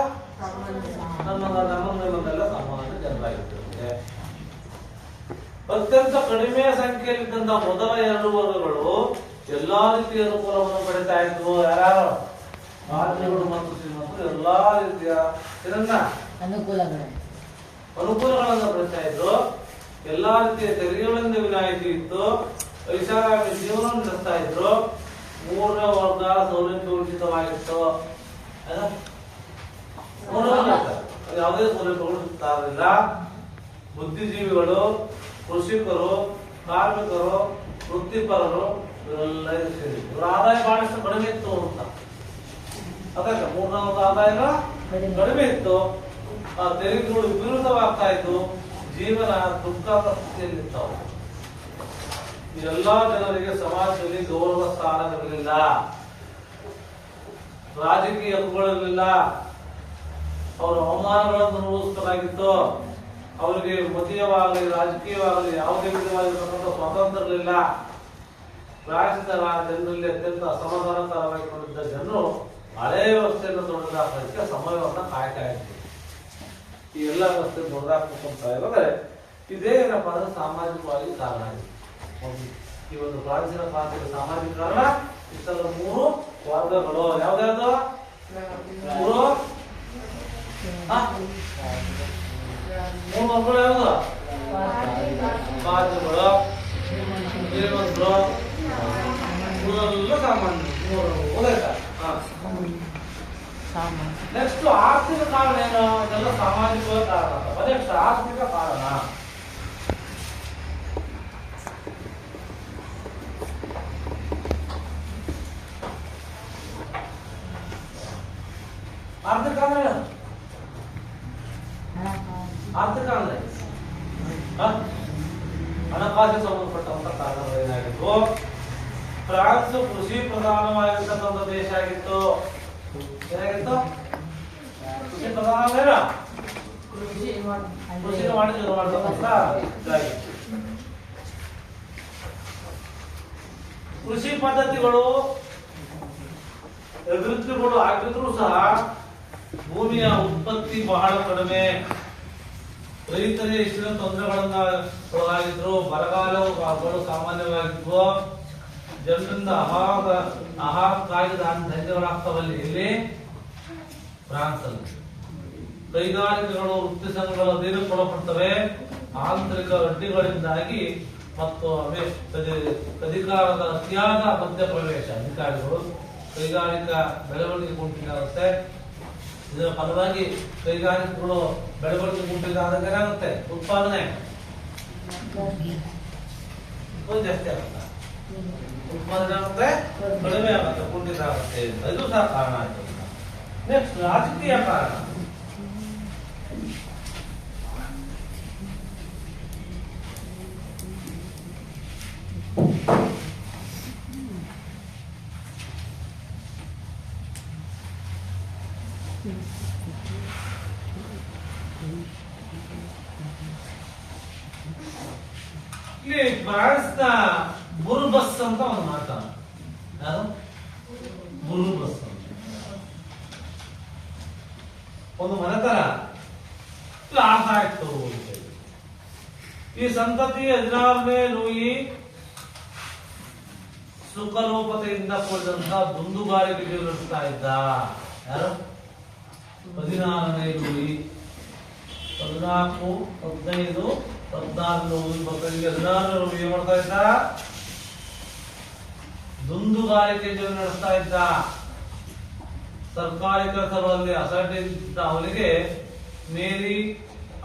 ನಮ್ಮನ್ನೆಲ್ಲ ಸಾಮಾನ್ಯ ಜನರಾಗಿರ್ತದೆ. ಅತ್ಯಂತ ಕಡಿಮೆ ಸಂಖ್ಯೆಯಲ್ಲಿದ್ದಂತ ಮೊದಲ 2 ವರ್ಗಗಳು ಎಲ್ಲಾ ರೀತಿಯ ಅನುಕೂಲವನ್ನು ಪಡಿತಾ ಇದ್ವು. ಯಾರು ರಾಜ್ಯಗಳು ಮತ್ತು ಶ್ರೀಮಂತರು ಎಲ್ಲಾ ರೀತಿಯ ಅನುಕೂಲಗಳನ್ನು ಪಡಿತಾ ಇದ್ರು. ಎಲ್ಲಾ ರೀತಿಯ ತೆರಿಗೆಗಳಿಂದ ವಿನಾಯಿತಿ ಇತ್ತು. ಐಷಾರಾಮಿ ಜೀವನ ನಡೆಸ್ತಾ ಇದ್ರು. 3ನೇ ವರ್ಗ ಸೌಲಭ್ಯವಾಗಿತ್ತು. ಯಾವುದೇ ಸೌಲಭ್ಯಗಳು ಸಿಗ್ತಾ ಇರಲಿಲ್ಲ. ಬುದ್ಧಿಜೀವಿಗಳು, ಕೃಷಿಕರು, ಕಾರ್ಮಿಕರು, ವೃತ್ತಿಪರರು ಇವರೆಲ್ಲ ಇವರ ಆದಾಯ ಬಹಳಷ್ಟು ಕಡಿಮೆ ಇತ್ತು ಅಂತ. ಅದಕ್ಕೆ 3ನೇ ವರ್ಗದ ಆದಾಯ ಕಡಿಮೆ ಇತ್ತು. ತೆರಿಗೆಗಳು ವಿಪರೀತವಾಗ್ತಾ ಇತ್ತು. ಜೀವನ ದುಃಖದ ಸ್ಥಿತಿಯಲ್ಲಿರ್ತಾವ. ಎಲ್ಲಾ ಜನರಿಗೆ ಸಮಾಜದಲ್ಲಿ ಗೌರವ ಸ್ಥಾನವಿರಲಿಲ್ಲ, ರಾಜಕೀಯ ಹಕ್ಕುಗಳಿರಲಿಲ್ಲ. ಅವರ ಅವಮಾನಗಳನ್ನು ಅನುಭವಿಸಬೇಕಾಗಿತ್ತು. ಅವರಿಗೆ ಮತೀಯವಾಗಲಿ ರಾಜಕೀಯವಾಗಲಿ ಯಾವುದೇ ವಿಧವಾಗಿರತಕ್ಕಂಥ ಸ್ವಾತಂತ್ರ್ಯ ಇರಲಿಲ್ಲ. ರಾಜ್ಯದ ಜನರಲ್ಲಿ ಅತ್ಯಂತ ಅಸಮಾಧಾನಕರವಾಗಿಕೊಂಡಿದ್ದ ಜನರು ಹಳೆ ವ್ಯವಸ್ಥೆಯನ್ನು ತೊಡೆದಾಕೋದಕ್ಕೆ ಸಮಯವನ್ನು ಕಾಯ್ತಾ ಇದ್ರು. ಈ ಎಲ್ಲ ವ್ಯವಸ್ಥೆ ತೊಡೆದಾಕಂತ ಇರೋದ್ರೆ ಇದೇ ಏನಪ್ಪಾ ಅಂದ್ರೆ ಸಾಮಾಜಿಕವಾಗಿ ಕಾರಣ ಆಗಿದೆ. ಈ ಒಂದು ಪ್ರಾಚೀನ ಕ್ರಾಂತಿಯ ಸಾಮಾಜಿಕ ಕಾರಣ ಇಷ್ಟೆಲ್ಲ 3 ವರ್ಗಗಳು. ಯಾವ್ದಾವ್ದು 3 ವರ್ಗಗಳು? ಯಾವ್ದು? ರಾಜ್ಯಗಳು, ಶ್ರೀಮಂತರು, ಇವರೆಲ್ಲ ಸಾಮಾನ್ಯ 3 ನೆಕ್ಸ್ಟ್ ಆರ್ಥಿಕ ಕಾರಣ ಏನು? ಇದೆಲ್ಲ ಸಾಮಾಜಿಕ ಕಾರಣ. ನೆಕ್ಸ್ಟ್ ಆರ್ಥಿಕ ಕಾರಣ. ಆರ್ಥಿಕ ಅಂದ್ರೆ ಹಣಕಾಸಿಗೆ ಸಂಬಂಧಪಟ್ಟಂತ ಕಾರಣಗಳು ಏನಾಗಿತ್ತು? ಫ್ರಾನ್ಸ್ ಕೃಷಿ ಪ್ರಧಾನವಾಗಿರ್ತಕ್ಕಂಥ ದೇಶ ಆಗಿತ್ತು. ಏನಾಗಿತ್ತು? ಕೃಷಿ ಪ್ರಧಾನ ಕೃಷಿ ಮಾಡ್ತಕ್ಕಂಥ ಕೃಷಿ ಪದ್ಧತಿಗಳು ಅಭಿವೃದ್ಧಿಗಳು ಆಗಿದ್ರು ಸಹ ಭೂಮಿಯ ಉತ್ಪತ್ತಿ ಬಹಳ ಕಡಿಮೆ. ರೈತರೇ ಇಷ್ಟಿನ ತೊಂದರೆಗಳನ್ನ ಒಳಗಾಗಿದ್ರು. ಬರಗಾಲಗಳು ಸಾಮಾನ್ಯವಾಗಿದ್ವು. ಜನರಿಂದ ಆಹಾರಕ್ಕಾಗಿ ಧನ್ಯಗಳಾಗ್ತಾವಲ್ಲಿ ಇಲ್ಲಿ ಫ್ರಾನ್ಸ್ ಅಲ್ಲಿ. ಕೈಗಾರಿಕೆಗಳು ವೃತ್ತಿ ಸಂಘಗಳು ಅಧೀನಕ್ಕೊಳಪಡ್ತವೆ. ಆಂತರಿಕ ಅಡ್ಡಿಗಳಿಂದಾಗಿ ಮತ್ತು ಅಧಿಕಾರದ ಅತಿಯಾದ ಮಧ್ಯಪ್ರವೇಶ ಅಧಿಕಾರಿಗಳು ಕೈಗಾರಿಕಾ ಬೆಳವಣಿಗೆ ಕುಂಠಿತಾಗುತ್ತೆ. ಇದರ ಫಲವಾಗಿ ಕೈಗಾರಿಕೆಗಳು ಬೆಳವಣಿಗೆ ಕುಂಠಿತಾದಾಗ ಏನಾಗುತ್ತೆ? ಉತ್ಪಾದನೆ ಜಾಸ್ತಿ ಆಗುತ್ತೆ, ಉತ್ಪಾದನೆ ಆಗುತ್ತೆ, ಕಡಿಮೆ ಆಗುತ್ತೆ, ಕುಂಠಿತ ಆಗುತ್ತೆ. ಇದು ಸಹ ಕಾರಣ ಆಯ್ತು. ನೆಕ್ಸ್ಟ್ ರಾಜಕೀಯ ಕಾರಣ. ಇಲ್ಲಿ ಫ್ರಾನ್ಸ್ ನ ಬುರ್ಬಸ್ ಅಂತ ಒಂದು ಮಾತಾಡ. ಯಾರು? ಬುರ್ಬಸ್ ಅಂತ ಒಂದು ಮನೆತನ ಲಾಭ ಆಯ್ತು. ಈ ಸಂತತಿ 16ನೇ ಲೂಯಿ ಸುಖಲೋಪತೆಯಿಂದ ಕೂಡಿದಂತ ದುಂದುಗಾರಿಕೆಗೆ ನಡೆಸ್ತಾ ಇದ್ದ. ಯಾರು? 16ನೇ ಲೂಯಿ 14, 15, 16 ಮಕ್ಕಳಿಗೆ 16 ಏನ್ ಮಾಡ್ತಾ ಇದ್ದ? ದುಂದುಗಾರಿಕೆ ನಡೆಸ್ತಾ ಇದ್ದ. ಸರ್ಕಾರಿ ಕೆಲಸಗಳಲ್ಲಿ ಅಸಡ್ಡೆ ಇದ್ದ ಅವನಿಗೆ ಮೇರಿ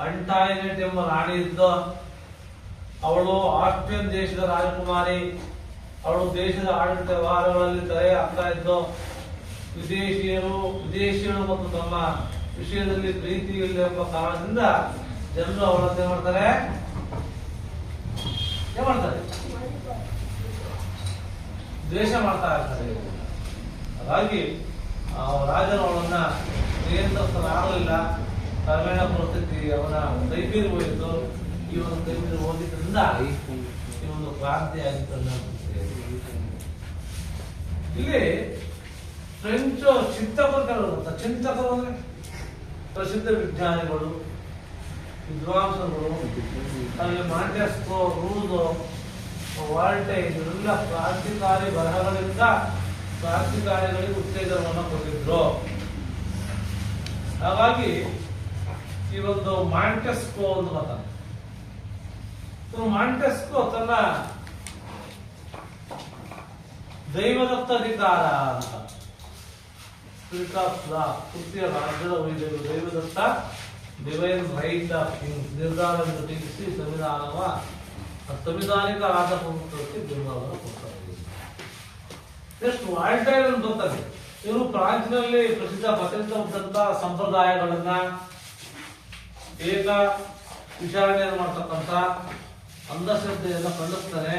ಅಂಟಾಯ್ನೆಟ್ ಎಂಬ ರಾಣಿ ಇದ್ದ. ಅವಳು ಆಸ್ಟ್ರಿಯನ್ ದೇಶದ ರಾಜಕುಮಾರಿ. ಅವಳು ದೇಶದ ಆಡಳಿತ ವ್ಯವಹಾರಗಳಲ್ಲಿ ತಲೆ ಹಾಕ್ತಾ ಇದ್ದು. ವಿದೇಶಿಯರು ಮತ್ತು ತಮ್ಮ ವಿಷಯದಲ್ಲಿ ಪ್ರೀತಿ ಇಲ್ಲ ಎಂಬ ಕಾರಣದಿಂದ ಜನರು ಅವಳನ್ನು ಏನ್ ಮಾಡ್ತಾರೆ? ದ್ವೇಷ ಮಾಡ್ತಾ ಇರ್ತಾರೆ. ಹಾಗಾಗಿ ರಾಜನು ಅವಳನ್ನ ನಿಯಂತ್ರಿಸಲಾಗಲಿಲ್ಲ. ಕ್ರಮೇಣ ಪರಿಸ್ಥಿತಿ ಅವನ ಕೈಬೀರಿ ಹೋಯಿತು. ಈ ಒಂದು ಕೈಬೀರಿ ಹೋಗಿದ್ರಿಂದ ಈ ಒಂದು ಕ್ರಾಂತಿ ಆಗಿತ್ತು. ಇಲ್ಲಿ ಫ್ರೆಂಚ್ ಚಿಂತಕರು ಅಂದ್ರೆ ಪ್ರಸಿದ್ಧ ವಿಜ್ಞಾನಿಗಳು ವಿದ್ವಾಂಸರು ಅಲ್ಲಿ ಮಾಂಟೆಸ್ಕೋ, ರೂಸೋ, ವಾಲ್ಟೆ ಇವರೆಲ್ಲ ಕ್ರಾಂತಿಕಾರಿ ಬರಹಗಳಿಂದ ಕ್ರಾಂತಿಕಾರಿಗಳಿಗೆ ಉತ್ತೇಜನವನ್ನು ಕೊಟ್ಟಿದ್ರು. ಹಾಗಾಗಿ ಈ ಒಂದು ಮಾಂಟೆಸ್ಕೋ ಒಂದು ಮತ, ಮಾಂಟೆಸ್ಕೋ ತನ್ನ ದೈವದತ್ತ ಅಧಿಕಾರ ಅಂತ ತೃತೀಯ ರಾಜ್ಯದ ಉಳಿದವರು ದೈವದತ್ತ ಡಿವೈನ್ ರೈಟ್ ಆಫ್ ಕಿಂಗ್ಸ್ ನಿರ್ಧಾರವನ್ನು ಟೀಕಿಸಿ ಸಂವಿಧಾನಿಕ ರಾಜಪ್ರಭುತ್ವಕ್ಕೆ ನಿರ್ಧಾರವನ್ನು ಕೊಡ್ತಾರೆ. ನೆಕ್ಸ್ಟ್ ವಾಲ್ಟೈರ್ ಅಂತ ಬರ್ತಾರೆ. ಇವರು ಫ್ರಾನ್ಸ್ನಲ್ಲಿ ಪ್ರಸಿದ್ಧ ಪ್ರಚಲಿತ ಸಂಪ್ರದಾಯಗಳನ್ನ ಏಕ ವಿಚಾರಣೆಯನ್ನು ಮಾಡ್ತಕ್ಕಂಥ ಅಂಧಶ್ರದ್ಧೆಯನ್ನು ಖಂಡಿಸ್ತಾನೆ.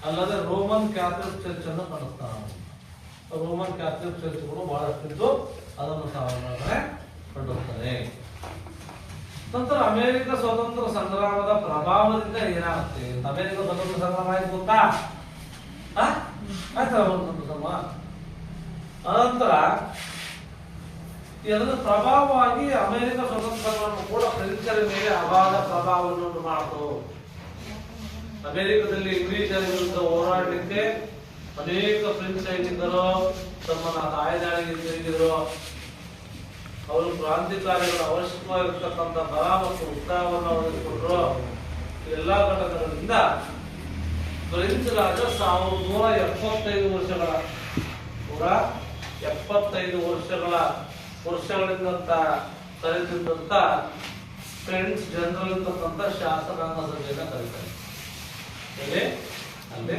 ಅಲ್ಲದೆ ರೋಮನ್ ಕ್ಯಾಥಲಿಕ್ ಚರ್ಚ್ ಅನ್ನು ಖಂಡಿಸ್ತಾನೆ. ರೋಮನ್ ಕ್ಯಾಥಲಿಕ್ ಚರ್ಚ್ಗಳು ಬಹಳಷ್ಟಿದ್ದು ಅದನ್ನು ಖಂಡಿಸ್ತಾನೆ. ನಂತರ ಅಮೆರಿಕ ಸ್ವತಂತ್ರ ಸಂಗ್ರಾಮದ ಪ್ರಭಾವದಿಂದ ಏನಾಗುತ್ತೆ? ಅಮೆರಿಕ ಸ್ವತಂತ್ರ ಸಂಗ್ರಾಮ ಆಯ್ತು ಗೊತ್ತಾ? ಆಯ್ತಾ? ಅನಂತರ ಇದರ ಪ್ರಭಾವವಾಗಿ ಅಮೆರಿಕ ಸ್ವತಂತ್ರವನ್ನು ಕೂಡ ಫ್ರೆಂಚರ ಮೇಲೆ ಅಗಾಧ ಪ್ರಭಾವವನ್ನು ಮಾಡಿತು. ಅಮೆರಿಕದಲ್ಲಿ ಇಂಗ್ಲಿಷರ ವಿರುದ್ಧ ಹೋರಾಡಲಿಕ್ಕೆ ಅನೇಕ ಫ್ರೆಂಚ್ ಸೈನಿಕರು ತಮ್ಮನ್ನ ತಾಯ್ದಾಳಿಗೆ ತಿರುಗಿದ್ರು. ಅವರು ಕ್ರಾಂತಿಕಾರಿಗಳ ಅವಶ್ಯಕವಾಗಿರ್ತಕ್ಕಂಥ ಬಲ ಮತ್ತು ಉತ್ಸಾಹವನ್ನು ಒದಗಿಸಿಕೊಟ್ರು. ಎಲ್ಲ ಘಟಕಗಳಿಂದ ಫ್ರೆಂಚ್ ರಾಜ 1175 ವರ್ಷಗಳಿಂದ ಕರೆದಿದ್ದಂತ ಫ್ರೆಂಚ್ ಜನರಲ್ ಅಂತಕ್ಕಂಥ ಶಾಸಕಾಂಗ ಸಭೆಯನ್ನ ಕರೀತಾರೆ. ಅಲ್ಲೇ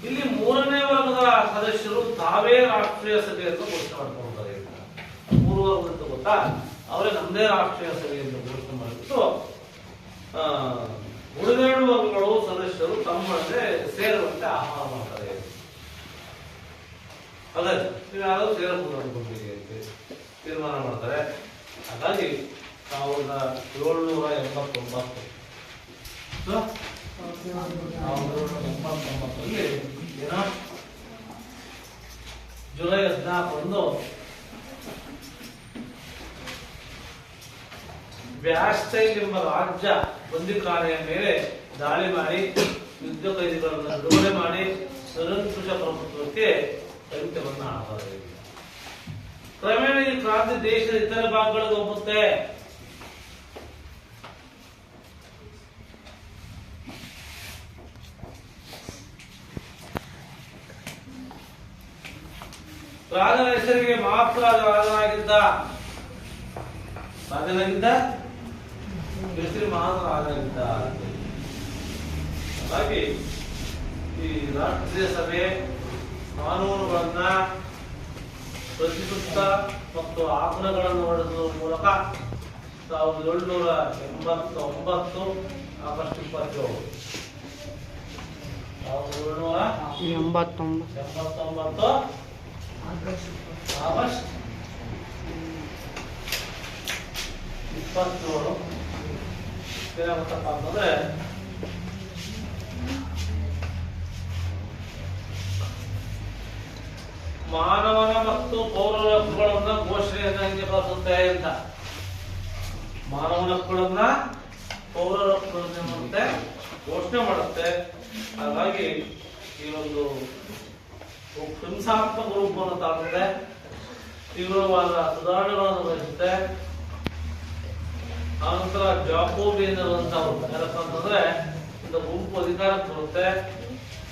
ಇಲ್ಲಿ 3ನೇ ವರ್ಗದ ಸದಸ್ಯರು ತಾವೇ ರಾಷ್ಟ್ರೀಯ ಸಭೆಯನ್ನು ಘೋಷಣೆ ಮಾಡ್ಕೊಳ್ತಾರೆ. 3 ವರ್ಗ ಅಂತ ಗೊತ್ತಾ? ಅವರೇ ನಮ್ಮದೇ ರಾಷ್ಟ್ರೀಯ ಸಭೆಯನ್ನು ಘೋಷಣೆ ಮಾಡಿಬಿಟ್ಟು ಉಳಿದೆರಡು ವರ್ಗಗಳು ಸದಸ್ಯರು ತಮ್ಮೊಳಗೆ ಸೇರುವಂತೆ ಆಹ್ವಾನ ಮಾಡ್ತಾರೆ. ಅದೇ ನೀವು ಯಾರು ಸೇರಬಹುದು ಅನ್ಕೊಂತೀವಿ ಅಂತ ತೀರ್ಮಾನ ಮಾಡ್ತಾರೆ. ಹಾಗಾಗಿ 1789 ಏನೋ ಜುಲೈ 14 ವ್ಯಾಸ್ಟೈಲ್ ಎಂಬ ರಾಜ್ಯ ಬಂದಿಖಾನೆಯ ಮೇಲೆ ದಾಳಿ ಮಾಡಿ ಯುದ್ಧ ಕೈದಿಗಳನ್ನು ಬಿಡುಗಡೆ ಮಾಡಿ ನಿರಂಕುಶ ಪ್ರಭುತ್ವಕ್ಕೆ ಅಂತ್ಯವನ್ನು ಹಾಕಲಾಗಿದೆ. ಕ್ರಮೇಣ ಈ ಕ್ರಾಂತಿ ದೇಶದ ಇತರ ಭಾಗಗಳಿಗೆ ಹೋಗುತ್ತೆ. ರಾಜನ ಹೆಸರಿಗೆ ಮಾತ್ರ ರಾಜನಾಗಿದ್ದ ಹೆಸರಿಗೆ ಮಾತ್ರ ರಾಜನಾಗಿದ್ದ. ಹಾಗಾಗಿ ಈ ರಾಷ್ಟ್ರೀಯ ಸಭೆ ಕಾನೂನುಗಳನ್ನ ರಚಿಸುತ್ತ ಮತ್ತು ಆಜ್ಞೆಗಳನ್ನು ಹೊರಡಿಸುವ ಮೂಲಕ 1789 ಆಗಸ್ಟ್ 27 1789 ಆಗಸ್ಟ್ 27 ಏನಾಗುತ್ತಪ್ಪ ಅಂತಂದ್ರೆ ಮಾನವನ ಮತ್ತು ಪೌರರ ಹಕ್ಕುಗಳನ್ನ ಘೋಷಣೆಯನ್ನಾಗಿ ಬರುತ್ತೆ ಅಂತ. ಮಾನವನ ಹಕ್ಕುಗಳನ್ನ ಪೌರರ ಹಕ್ಕುಗಳನ್ನ ಮತ್ತೆ ಘೋಷಣೆ ಮಾಡುತ್ತೆ. ಹಾಗಾಗಿ ಈ ಒಂದು ಹಿಂಸಾತ್ಮಕ ರೂಪವನ್ನು ತಾಳುತ್ತದೆ, ತೀವ್ರವಾದ ಸುಧಾರಣೆಗಳನ್ನು ಬಯಸುತ್ತೆ. ಆನಂತರ ಜಾಕೋಬಿಯನ್ ಅನ್ನುವಂಥವ್ರು ಏನಪ್ಪ ಅಂತಂದ್ರೆ ಒಂದು ಗುಂಪು ಅಧಿಕಾರಕ್ಕೆ ಬರುತ್ತೆ.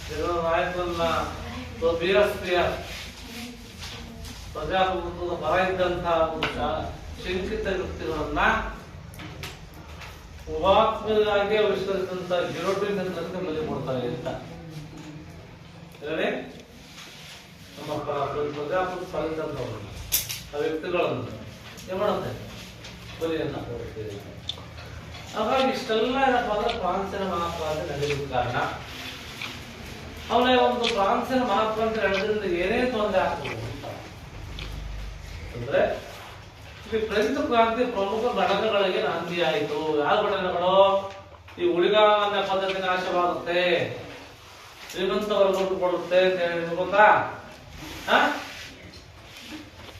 ಜನರ ನಾಯಕರನ್ನ ಬೀರಸ್ಪಿಯ ಪ್ರಜಾಪ್ರಭುತ್ವದ ಪರ ಇದ್ದಂತಹ ಒಂದು ಶಂಕಿತ ವ್ಯಕ್ತಿಗಳನ್ನ ಉಪಾತ್ಮವಾಗಿ ಆವಿಷ್ಕರಿಸಿದಂತ ಗಿರೋಟಿನ್ ಯಂತ್ರಕ್ಕೆ ಬಲಿ ಕೊಡ್ತಾರೆ ಅಂತ ಹೇಳಿ ನಮ್ಮ ಪ್ರಜಾಪ್ರಭುತ್ವ ಪಡೆದಂತವ್ರು ಆ ವ್ಯಕ್ತಿಗಳನ್ನು ಏನ್ ಮಾಡುತ್ತೆ ಬಲಿಯನ್ನ ಕೊಡುತ್ತೇವೆ. ಹಾಗಾಗಿ ಇಷ್ಟೆಲ್ಲ ಏನಪ್ಪ ಅಂದ್ರೆ ಫ್ರಾನ್ಸಿನ ಮಹಾಕ್ರಾಂತಿ ನಡೆಯಲಿಕ್ಕೆ ಕಾರಣ. ಅವನ ಒಂದು ಫ್ರಾನ್ಸಿನ ಮಹಾಕ್ರಾಂತಿ ನಡೆದ್ರಿಂದ ಏನೇ ತೊಂದರೆ ಆಗ್ತದೆ ಅಂದ್ರೆ ಈ ಫ್ರೆಂಚ್ ಕ್ರಾಂತಿ ಪ್ರಮುಖ ಘಟಕಗಳಿಗೆ ನಾಂದಿ ಆಯಿತು. ಯಾವ ಘಟನೆಗಳು? ಈ ಉಳಿಗಾಲ ಪದ್ಧತಿ ನಾಶವಾಗುತ್ತೆ, ಶ್ರೀಮಂತ ವರ್ಗ ಕೊಡುತ್ತೆ ಅಂತ ಹೇಳಿ ಗೊತ್ತಾ?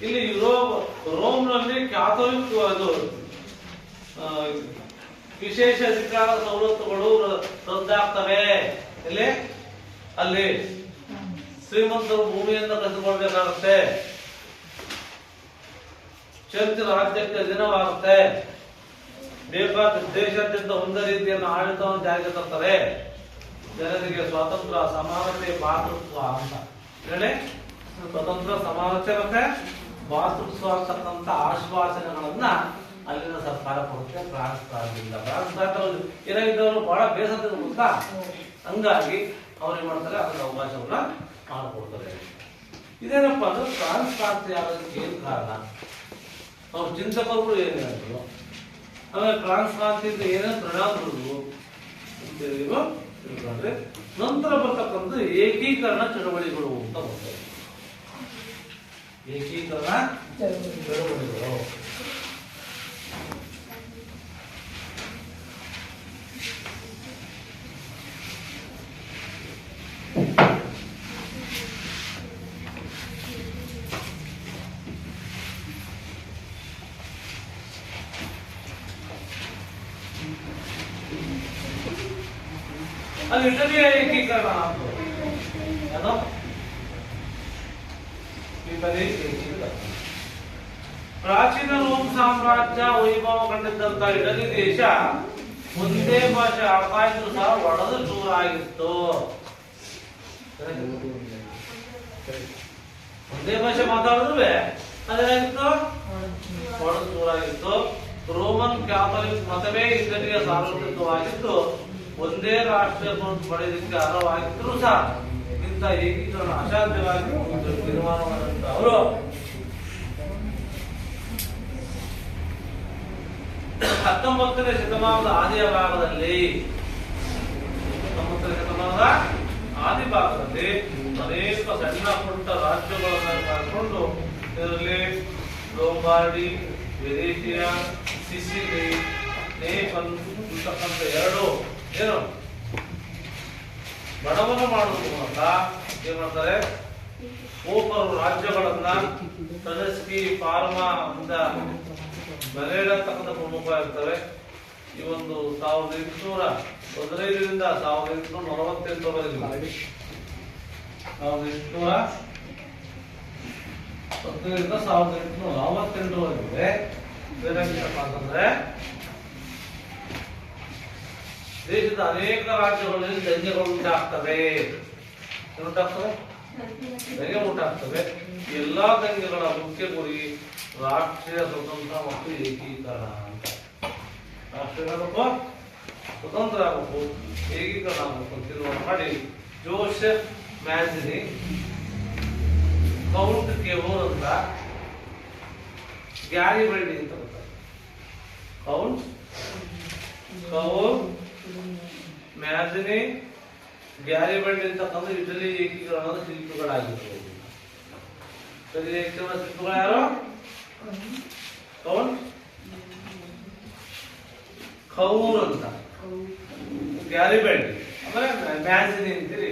ಇಲ್ಲಿ ರೋಮ್ನಲ್ಲಿ ಕ್ಯಾಥೋಲಿಕ್ ಅದು ಆ, ವಿಶೇಷ ಅಧಿಕಾರ ಸವಲತ್ತುಗಳು ರದ್ದಾಗ್ತವೆ. ಇಲ್ಲಿ ಅಲ್ಲಿ ಶ್ರೀಮಂತರು ಭೂಮಿಯನ್ನು ಕಸಿದುಕೊಳ್ಬೇಕಾಗುತ್ತೆ, ಚರ್ಚ್ ರಾಜ್ಯಕ್ಕೆ ದಿನವಾಗುತ್ತೆ, ಬೇಕಾದ ದೇಶಾದ್ಯಂತ ಒಂದೇ ರೀತಿಯನ್ನು ಆಡಳಿತವನ್ನು ಜಾರಿಗೆ ತರ್ತಾರೆ, ಜನರಿಗೆ ಸ್ವಾತಂತ್ರ್ಯ ಸಮಾನತೆ ಭಾತೃತ್ವ ಅಂತ ಹೇಳಿ ಸ್ವತಂತ್ರ ಸಮಾನತೆ ಮತ್ತೆ ಭಾತೃತ್ವ ಅಂತಕ್ಕಂಥ ಆಶ್ವಾಸನೆಗಳನ್ನ ಅಲ್ಲಿನ ಸರ್ಕಾರ ಕೊಡುತ್ತೆ. ಫ್ರಾನ್ಸ್ ಪ್ರಾಂತ್ಯದಿಂದ ಏನಾಗಿದ್ದವರು ಬಹಳ ಬೇಸರ ಗೊತ್ತಾ, ಹಂಗಾಗಿ ಅವ್ರು ಏನ್ ಮಾಡ್ತಾರೆ ಅದನ್ನ ಅವಕಾಶವನ್ನ ಮಾಡಿಕೊಡ್ತಾರೆ. ಇದೇನಪ್ಪ ಅಂದ್ರೆ ಫ್ರಾನ್ಸ್ ಪ್ರಾಂತ್ಯ ಆಗೋದಕ್ಕೆ ಏನ್ ಕಾರಣ, ಅವ್ರ ಚಿಂತಕರು ಏನ್ ಹೇಳಿದ್ರು, ಆಮೇಲೆ ಫ್ರಾನ್ಸ್ ಪ್ರಾಂತ್ಯದಿಂದ ಏನೇನು ಪರಿಣಾಮಗಳು ತಿಳ್ಕೊಂಡ್ರೆ ನಂತರ ಬರ್ತಕ್ಕಂಥ ಏಕೀಕರಣ ಚಳವಳಿಗಳು ಅಂತ ಬರ್ತವೆ. ಏಕೀಕರಣ ಚಳವಳಿಗಳು ಅಲ್ಲಿ ಇಟಲಿಯ ಏಕೀಕರಣ ಅಂತ ಇಟಲಿ ಏಕೀಕರಣ. ಪ್ರಾಚೀನ ರೋಮ್ ಸಾಮ್ರಾಜ್ಯ ವೈಭವ ಕಂಡಿದ್ದಂತ ಇಟಲಿ ದೇಶ ಒಂದೇ ಭಾಷೆ ಆಡ್ತಾ ಇದ್ರು ಸಹ ಒಡೆದು ಚೂರಾಗಿತ್ತು. ಒಂದೇ ಭಾಷೆ ಮಾತಾಡಿದ್ರು ಅದೇನಾಗಿತ್ತು, ಒಡೆದು ಚೂರಾಗಿತ್ತು. ರೋಮನ್ ಕ್ಯಾಥಲಿಕ್ ಮತವೇ ಇಟಲಿಯ ಸಾರ್ವತ್ರಿಕವಾಗಿದ್ದು ಒಂದೇ ರಾಷ್ಟ್ರವನ್ನು ಪಡೆಯಲಿಕ್ಕೆ ಅರ್ಹವಾಗಿದ್ದರೂ ಸಹ ಇಂಥ ಏಕೀಕರಣ ಅಸಾಧ್ಯವಾಗಿ ತೀರ್ಮಾನವಾದಂತ ಅವರು 19ನೇ ಶತಮಾನದ ಆದಿಯ ಭಾಗದಲ್ಲಿ ಅನೇಕ ಸಣ್ಣ ಪುಟ್ಟ ರಾಜ್ಯಗಳನ್ನು ಮಾಡಿಕೊಂಡು ಇದರಲ್ಲಿ ಲೋಂಬಾರ್ಡಿ, ವೆನೇಷಿಯಾ, ಸಿಸಿಲಿ, ನೇಪಲ್ ಅಂತಕ್ಕಂಥ ಎರಡು ಏನು ಬಡವನ ಮಾಡುವ ಮೂಲಕ ಏನ್ ಮಾಡ್ತಾರೆ, ಓಪರು ರಾಜ್ಯಗಳನ್ನ ಟನೆಸ್ಕಿ, ಪಾರ್ಮಾ ಅಂತ ಬೆಲೆಯಿಡತಕ್ಕಂಥ ಪ್ರಮುಖ ಇರ್ತವೆ. ಈ ಒಂದು 1815ರಿಂದ 1848ರವರೆಗೆ 1810ರಿಂದ 1848ರವರೆಗೆ ಏನಾಗಿತ್ತಪ್ಪ ಅಂತಂದ್ರೆ ದೇಶದ ಅನೇಕ ರಾಜ್ಯಗಳಲ್ಲಿ ದಂಗೆಗಳು ಉಂಟಾಗ್ತವೆ. ದಂಗೆ ಉಂಟಾಗ್ತವೆ. ಎಲ್ಲಾ ದಂಗೆಗಳ ಮುಖ್ಯ ಗುರಿ ರಾಷ್ಟ್ರೀಯ ಸ್ವತಂತ್ರ ಮತ್ತು ಏಕೀಕರಣ ಅಂತ. ರಾಷ್ಟ್ರೀಯ ಸ್ವತಂತ್ರ ಆಗಬೇಕು, ಏಕೀಕರಣ ಆಗಬೇಕು ತೀರ್ಮಾನ ಮಾಡಿ ಜೋಸೆಫ್ ಮ್ಯಾಜಿನಿ, ಕೌಂಟ್ ಕೇವೋರ್ ಅಂತ, ಗ್ಯಾರಿಬಲ್ಡಿ ಅಂತ ಬರ್ತಾರೆ. ಕೌಂಟ್ ಕವೋರ್, ಮ್ಯಾಜಿನಿ, ಗ್ಯಾರಿಬಲ್ಡಿ ಅಂತಕ್ಕಂಥ ಇಟಲಿ ಏಕೀಕರಣದ ಶಿಲ್ಪಿಗಳಾಗಿರ್ತವೆ. ಇಟಲಿ ಏಕೀಕರಣ ಶಿಲ್ಪಿಗಳು ಯಾರು? ಕೌಂಟ್ ಕವೂರ್ ಅಂತ, ಗ್ಯಾರಿಬಲ್ಡಿ, ಆಮೇಲೆ ಮ್ಯಾಜಿನಿ ಅಂತೀರಿ.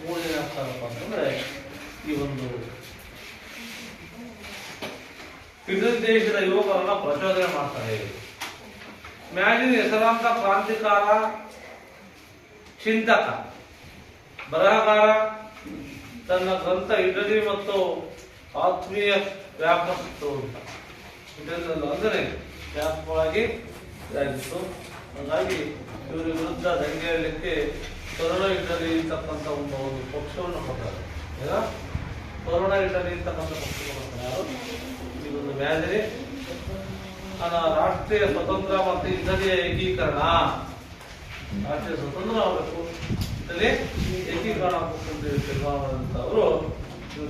ಮೂರು ಜನ ಆಗ್ತಾರಪ್ಪ ಅಂತಂದ್ರೆ ಈ ಒಂದು ಇಟಲಿ ದೇಶದ ಯುವಕರನ್ನ ಪ್ರಚೋದನೆ ಮಾಡ್ತಾರೆ. ಮ್ಯಾಜಿನಿ ಹೆಸರಾಂತ ಕ್ರಾಂತಿಕಾರ, ಚಿಂತಕ, ಬರಹಗಾರ. ತನ್ನ ಗ್ರಂಥ ಇಟಲಿ ಮತ್ತು ಆತ್ಮೀಯ ವ್ಯಾಪಕತ್ತು ಅಂತ ಇಟಲಿಯಲ್ಲಿ ಅಂದರೆ ವ್ಯಾಪಕವಾಗಿ ಇದಾಗಿತ್ತು. ಹಾಗಾಗಿ ಇವರ ವಿರುದ್ಧ ದಂಗೆ ಏಳಲಿಕ್ಕೆ ಕರುಣ ಇಟಲಿ ಅಂತಕ್ಕಂಥ ಒಂದು ಪಕ್ಷವನ್ನು ಕೊಡ್ತಾರೆ. ಈಗ ಕರುಣ ಇಟಲಿ ಅಂತಕ್ಕಂಥ ಪಕ್ಷವನ್ನು ಕೊಡ್ತಾರೆ. ಯಾರು? ಈ ಒಂದು ಮ್ಯಾಜಿನಿ ರಾಷ್ಟ್ರೀಯ ಸ್ವತಂತ್ರ ಮತ್ತು ಇಟಲಿಯ ಏಕೀಕರಣ, ರಾಷ್ಟ್ರೀಯ ಸ್ವತಂತ್ರ ಆಗಬೇಕು, ಇಟಲಿ ಏಕೀಕರಣ ಆಗಬೇಕು ತೀರ್ಮಾನವಾದಂತವರು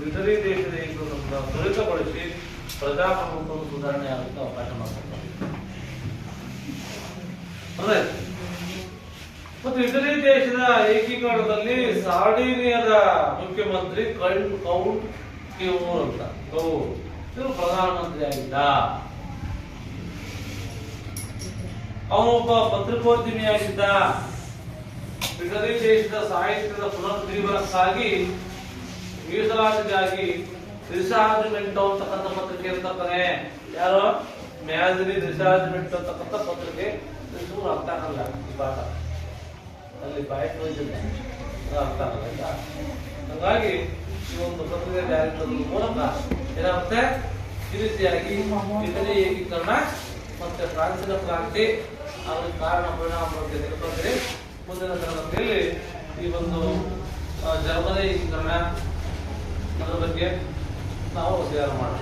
ಇಟಲಿ ದೇಶದ ಏಕೀಕರಣವನ್ನು ತ್ವರಿತಗೊಳಿಸಿ ಪ್ರಜಾಪ್ರಭುತ್ವವನ್ನು ಸುಧಾರಣೆ ಆಗುತ್ತೆ ಅವಕಾಶ ಮಾಡಿಕೊಡ್ತಾರೆ. ಮತ್ತು ಇಟಲಿ ದೇಶದ ಏಕೀಕರಣದಲ್ಲಿ ಸಾರ್ಡಿನಿಯಾದ ಮುಖ್ಯಮಂತ್ರಿ ಕೌಂಟ್ ಕೇವೋರ್ ಅಂತ, ಇವರು ಪ್ರಧಾನಮಂತ್ರಿ ಆಗಿದ್ದ. ಅವನೊಬ್ಬ ಪತ್ರಿಕೋದ್ಯಮಿಯಾಗಿದ್ದ. ಇಟಲಿ ದೇಶದ ಸಾಹಿತ್ಯದ ಪುನರುಜ್ಜೀವನಕ್ಕಾಗಿ ಮೀಸಲಾತಿಗಾಗಿ ರಿಸಾರ್ಜ್ಮೆಂಟ್ ಅಂತಕ್ಕಂಥ ಪತ್ರಿಕೆ ಇರ್ತಕ್ಕಂಥ ಯಾರು? ಮ್ಯಾಜರಿ ರಿಸಾರ್ಜ್ಮೆಂಟ್ ಅಂತಕ್ಕಂಥ ಪತ್ರಿಕೆ ಇದು ಅರ್ಥ ಆಗಲ್ಲ ಈ ಪಾಠ ಅಲ್ಲಿ ಪಾಯಿಂಟ್ ಹೋಯ್ತಿಲ್ಲ ಅರ್ಥ ಆಗಲ್ಲ ಆಯ್ತಾ ಹಾಗಾಗಿ ಈ ಒಂದು ಪತ್ರಿಕೆ ಜಾರಿ ತರುವ ಮೂಲಕ ಏನಾಗುತ್ತೆ ಈ ರೀತಿಯಾಗಿ ಇಟಲಿ ಏಕೀಕರಣ ಮತ್ತೆ ಫ್ರಾನ್ಸಿನ ಕ್ರಾಂತಿ ಅವರ ಕಾರಣ ಪರಿಣಾಮ ಬಗ್ಗೆ ತಿಳ್ಕೊಂಡ್ರೆ ಮುಂದಿನ ತರಗತಿಯಲ್ಲಿ ಈ ಒಂದು ಜರ್ಮನಿ ಏಕೀಕರಣ ಅದರ ಬಗ್ಗೆ ನಾವು ಅಧ್ಯಯನ ಮಾಡೋಣ.